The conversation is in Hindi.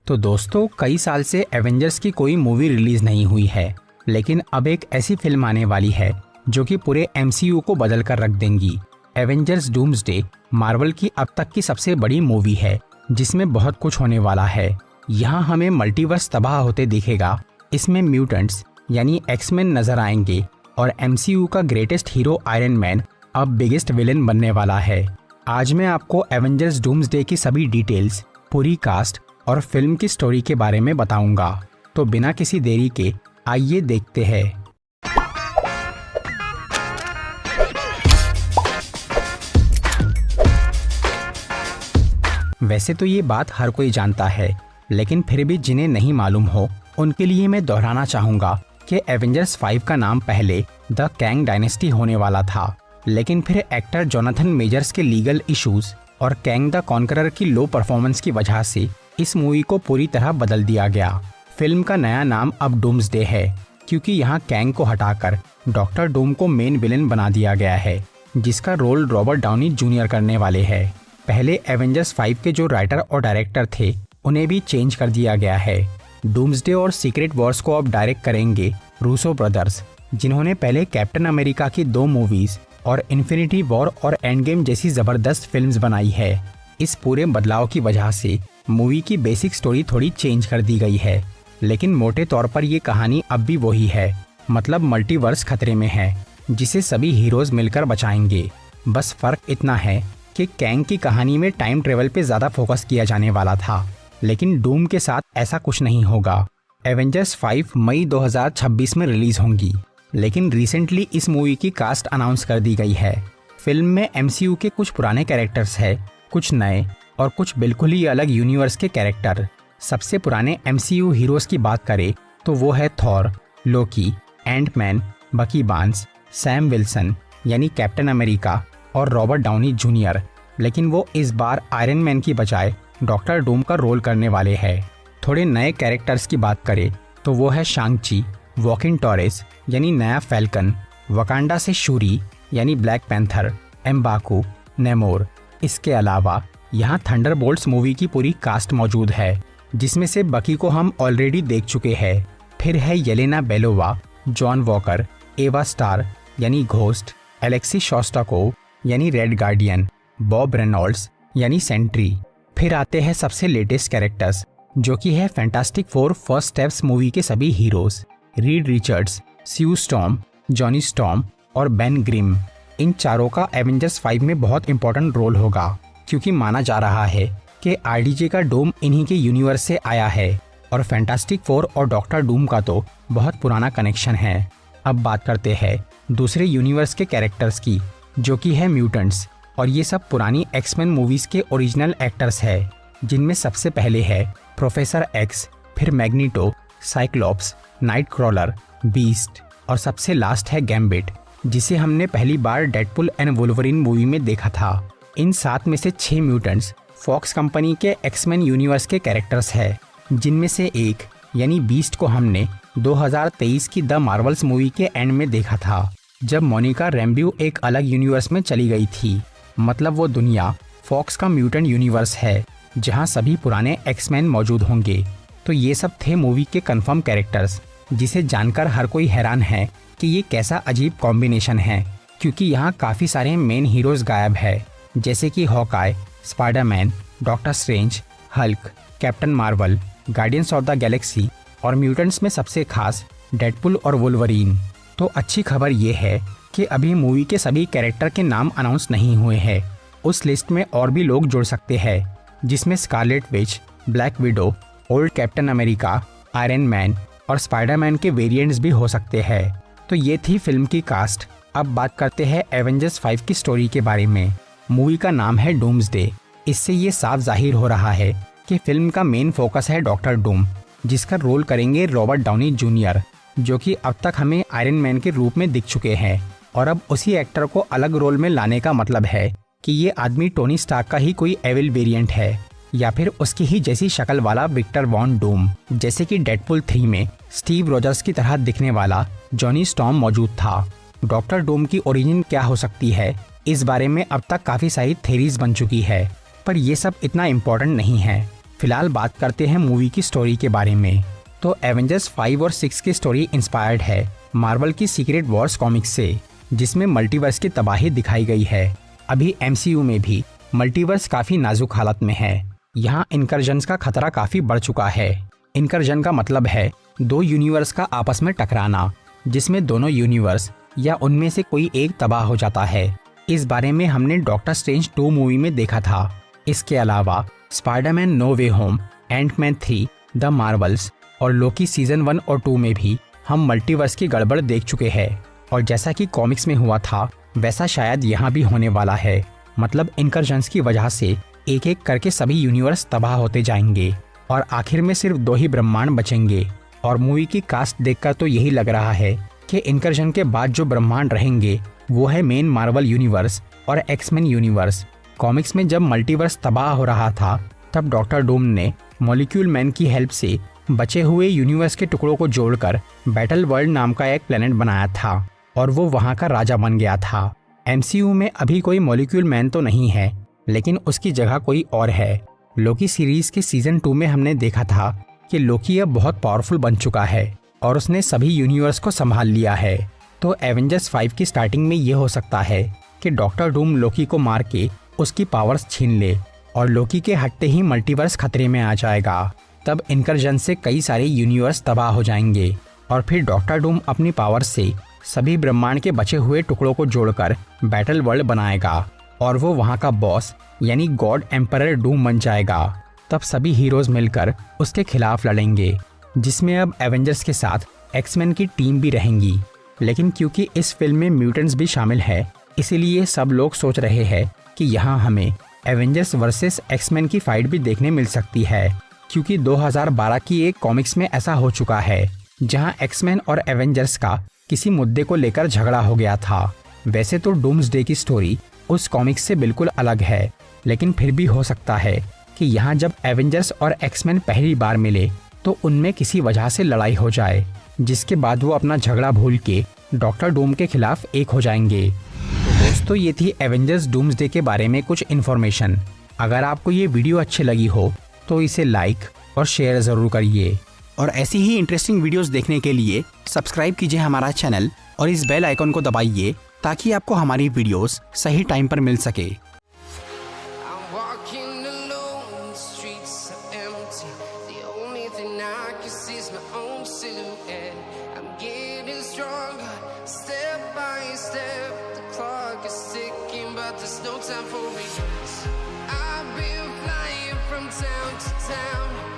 तो दोस्तों कई साल से एवेंजर्स की कोई मूवी रिलीज नहीं हुई है, लेकिन अब एक ऐसी फिल्म आने वाली है जो कि पूरे एमसीयू को बदल कर रख देंगी। एवेंजर्स डूम्सडे मार्वल की अब तक की सबसे बड़ी मूवी है जिसमें बहुत कुछ होने वाला है। यहाँ हमें मल्टीवर्स तबाह होते दिखेगा, इसमें म्यूटेंट्स यानी एक्समैन नजर आएंगे और एमसीयू का ग्रेटेस्ट हीरो आयरन मैन अब बिगेस्ट विलेन बनने वाला है। आज मैं आपको एवेंजर्स डूम्सडे की सभी डिटेल्स, पूरी कास्ट और फिल्म की स्टोरी के बारे में बताऊंगा। तो बिना किसी देरी के आइए देखते हैं। वैसे तो ये बात हर कोई जानता है, लेकिन फिर भी जिन्हें नहीं मालूम हो उनके लिए मैं दोहराना चाहूंगा कि एवेंजर्स 5 का नाम पहले द कैंग डायनेस्टी होने वाला था, लेकिन फिर एक्टर जोनाथन मेजर्स के लीगल इश्यूज और कैंग द कॉन्करर की लो परफॉर्मेंस की वजह से इस मूवी को पूरी तरह बदल दिया गया। फिल्म का नया नाम अब डूम्सडे है क्योंकि यहाँ कैंग को हटाकर डॉक्टर डूम को मेन विलेन बना दिया गया है, जिसका रोल रॉबर्ट डाउनी जूनियर करने वाले हैं। पहले एवेंजर्स 5 के जो राइटर और डायरेक्टर थे उन्हें भी चेंज कर दिया गया है। डूम्सडे और सीक्रेट वॉर्स को अब डायरेक्ट करेंगे रूसो ब्रदर्स, जिन्होंने पहले कैप्टन अमेरिका की 2 मूवीज और इन्फिनिटी वॉर और एंड गेम जैसी जबरदस्त फिल्म्स बनाई है। इस पूरे बदलाव की वजह से मूवी की बेसिक स्टोरी थोड़ी चेंज कर दी गई है, लेकिन मोटे तौर पर ये कहानी अब भी वही है। मतलब मल्टीवर्स खतरे में है जिसे सभी हीरोज मिलकर बचाएंगे। बस फर्क इतना है कि कैंग की कहानी में टाइम ट्रेवल पे ज्यादा फोकस किया जाने वाला था, लेकिन डूम के साथ ऐसा कुछ नहीं होगा। एवेंजर्स 5 मई 2026 में रिलीज होंगी, लेकिन रिसेंटली इस मूवी की कास्ट अनाउंस कर दी गई है। फिल्म में एमसीयू के कुछ पुराने कैरेक्टर्स हैं, कुछ नए और कुछ बिल्कुल ही अलग यूनिवर्स के कैरेक्टर। सबसे पुराने एमसीयू हीरोज की बात करें तो वो है थॉर, लोकी, एंटमैन, बकी बार्न्स, सैम विल्सन यानी कैप्टन अमेरिका और रॉबर्ट डाउनी जूनियर, लेकिन वो इस बार आयरन मैन की बजाय डॉक्टर डूम का रोल करने वाले हैं। थोड़े नए कैरेक्टर्स की बात करें तो वो है शांग-ची, वॉकिन टॉरेस यानी नया फैल्कन, वकांडा से शूरी यानी ब्लैक पैंथर, एम्बाकू, नेमोर। इसके अलावा यहाँ थंडरबोल्ट्स मूवी की पूरी कास्ट मौजूद है, जिसमें से बकी को हम ऑलरेडी देख चुके हैं। फिर है येलेना बेलोवा, जॉन वॉकर, एवा स्टार यानी घोस्ट, एलेक्सी शोस्टाकोव यानी रेड गार्डियन, बॉब रेनॉल्ड्स यानी सेंट्री। फिर आते हैं सबसे लेटेस्ट कैरेक्टर्स जो कि है fantastic four first steps movie के सभी हीरोज, रीड रिचर्ड्स, स्यू स्टॉर्म, जॉनी स्टॉर्म और बेन ग्रिम। इन चारों का एवेंजर्स 5 में बहुत इंपॉर्टेंट रोल होगा, क्योंकि माना जा रहा है कि आरडीजे का डूम इन्हीं के यूनिवर्स से आया है और फैंटास्टिक फोर और डॉक्टर डूम का तो बहुत पुराना कनेक्शन है। अब बात करते हैं दूसरे यूनिवर्स के कैरेक्टर्स की, जो कि है म्यूटेंट्स, और ये सब पुरानी एक्समैन मूवीज के ओरिजिनल एक्टर्स है, जिनमें सबसे पहले है प्रोफेसर एक्स, फिर magneto, cyclops, night crawler, beast और सबसे लास्ट है गैम्बिट, जिसे हमने पहली बार डेडपुल एंड वुल्वरीन मूवी में देखा था। इन 7 में से 6 म्यूटेंट्स फॉक्स कंपनी के एक्समैन यूनिवर्स के कैरेक्टर्स है, जिनमें से एक यानी बीस्ट को हमने 2023 की द मार्वल्स मूवी के एंड में देखा था, जब मोनिका रैम्ब्यू एक अलग यूनिवर्स में चली गई थी। मतलब वो दुनिया फॉक्स का म्यूटेंट यूनिवर्स है जहां सभी पुराने एक्समैन मौजूद होंगे। तो ये सब थे मूवी के कंफर्म कैरेक्टर्स, जिसे जानकर हर कोई हैरान है कि ये कैसा अजीब कॉम्बिनेशन है, क्योंकि यहाँ काफ़ी सारे मेन हीरोज गायब है, जैसे कि Hawkeye, Spiderman, doctor strange, Hulk, captain Marvel, guardians of the Galaxy और म्यूटेंट्स में सबसे खास डेडपुल और वुल्वरीन। तो अच्छी खबर ये है कि अभी मूवी के सभी कैरेक्टर के नाम अनाउंस नहीं हुए हैं। उस लिस्ट में और भी लोग जुड़ सकते हैं, जिसमें Scarlet Witch, black window, old captain America, iron man और स्पाइडरमैन के वेरिएंट्स भी हो सकते हैं। तो ये थी फिल्म की कास्ट। अब बात करते हैं एवेंजर्स 5 की स्टोरी के बारे में। मूवी का नाम है डूम्सडे। इससे ये साफ जाहिर हो रहा है कि फिल्म का मेन फोकस है डॉक्टर डूम, जिसका रोल करेंगे रॉबर्ट डाउनी जूनियर, जो कि अब तक हमें आयरन मैन के रूप में दिख चुके हैं। और अब उसी एक्टर को अलग रोल में लाने का मतलब है कि ये आदमी टोनी स्टार्क का ही कोई एविल वेरिएंट है, या फिर उसकी ही जैसी शक्ल वाला विक्टर वॉन डूम, जैसे कि डेडपुल 3 में स्टीव रोजर्स की तरह दिखने वाला जॉनी स्टॉर्म मौजूद था। डॉक्टर डूम की ओरिजिन क्या हो सकती है, इस बारे में अब तक काफ़ी सारी थेरीज बन चुकी है, पर ये सब इतना इम्पोर्टेंट नहीं है। फिलहाल बात करते हैं मूवी की स्टोरी के बारे में। तो एवेंजर्स 5 और 6 की स्टोरी इंस्पायर्ड है मार्वल की सीक्रेट वॉर्स कॉमिक्स से, जिसमें मल्टीवर्स की तबाही दिखाई गई है। अभी MCU में भी मल्टीवर्स काफी नाजुक हालत में है। यहाँ इनकर्जन्स का खतरा काफी बढ़ चुका है। इनकर्जन का मतलब है दो यूनिवर्स का आपस में टकराना, जिसमें दोनों यूनिवर्स या उनमें से कोई एक तबाह हो जाता है। इस बारे में हमने डॉक्टर स्ट्रेंज 2 मूवी में देखा था। इसके अलावा Spiderman no way home, Antman 3, the Marvels और लोकी सीजन 1 और 2 में भी हम मल्टीवर्स की गड़बड़ देख चुके हैं। और जैसा कि कॉमिक्स में हुआ था वैसा शायद यहाँ भी होने वाला है। मतलब इनकर्जन्स की वजह से एक एक करके सभी यूनिवर्स तबाह होते जाएंगे और आखिर में सिर्फ 2 ही ब्रह्मांड बचेंगे। और मूवी की कास्ट देखकर तो यही लग रहा है कि इनकर्जन के बाद जो ब्रह्मांड रहेंगे वो है मेन मार्वल यूनिवर्स और एक्समैन यूनिवर्स। कॉमिक्स में जब मल्टीवर्स तबाह हो रहा था तब डॉक्टर डूम ने मॉलिक्यूल मैन की हेल्प से बचे हुए यूनिवर्स के टुकड़ों को जोड़कर बैटल वर्ल्ड नाम का एक प्लेनेट बनाया था और वो वहाँ का राजा बन गया था। MCU में अभी कोई मॉलिक्यूल मैन तो नहीं है, लेकिन उसकी जगह कोई और है। लोकी सीरीज के सीजन 2 में हमने देखा था कि लोकी अब बहुत पावरफुल बन चुका है और उसने सभी यूनिवर्स को संभाल लिया है। तो एवेंजर्स 5 की स्टार्टिंग में ये हो सकता है कि डॉक्टर डूम लोकी को मार के उसकी पावर्स छीन ले और लोकी के हटते ही मल्टीवर्स खतरे में आ जाएगा। तब इनकर्जन से कई सारे यूनिवर्स तबाह हो जाएंगे और फिर डॉक्टर डूम अपनी पावर से सभी ब्रह्मांड के बचे हुए टुकड़ों को जोड़कर बैटल वर्ल्ड बनाएगा और वो वहाँ का बॉस यानी गॉड एम्परर डूम बन जाएगा। तब सभी हीरोज मिलकर उसके खिलाफ लड़ेंगे, जिसमें अब एवेंजर्स के साथ एक्समैन की टीम भी रहेंगी। लेकिन क्योंकि इस फिल्म में म्यूटेंट्स भी शामिल है, इसीलिए सब लोग सोच रहे हैं कि यहाँ हमें एवेंजर्स वर्सेस एक्समैन की फाइट भी देखने मिल सकती है। क्योंकि 2012 की एक कॉमिक्स में ऐसा हो चुका है जहाँ एक्समैन और एवेंजर्स का किसी मुद्दे को लेकर झगड़ा हो गया था। वैसे तो डूम्सडे की स्टोरी उस कॉमिक्स से बिल्कुल अलग है, लेकिन फिर भी हो सकता है कि यहाँ जब एवेंजर्स और एक्समैन पहली बार मिले तो उनमें किसी वजह से लड़ाई हो जाए, जिसके बाद वो अपना झगड़ा भूल के डॉक्टर डूम के खिलाफ एक हो जाएंगे। तो दोस्तों, ये थी एवेंजर्स डूम्सडे के बारे में कुछ इन्फॉर्मेशन। अगर आपको ये वीडियो अच्छी लगी हो तो इसे लाइक और शेयर ज़रूर करिए और ऐसी ही इंटरेस्टिंग वीडियोस देखने के लिए सब्सक्राइब कीजिए हमारा चैनल और इस बेल आइकन को दबाइए ताकि आपको हमारी वीडियोस सही टाइम पर मिल सके। I've been flying from town to town.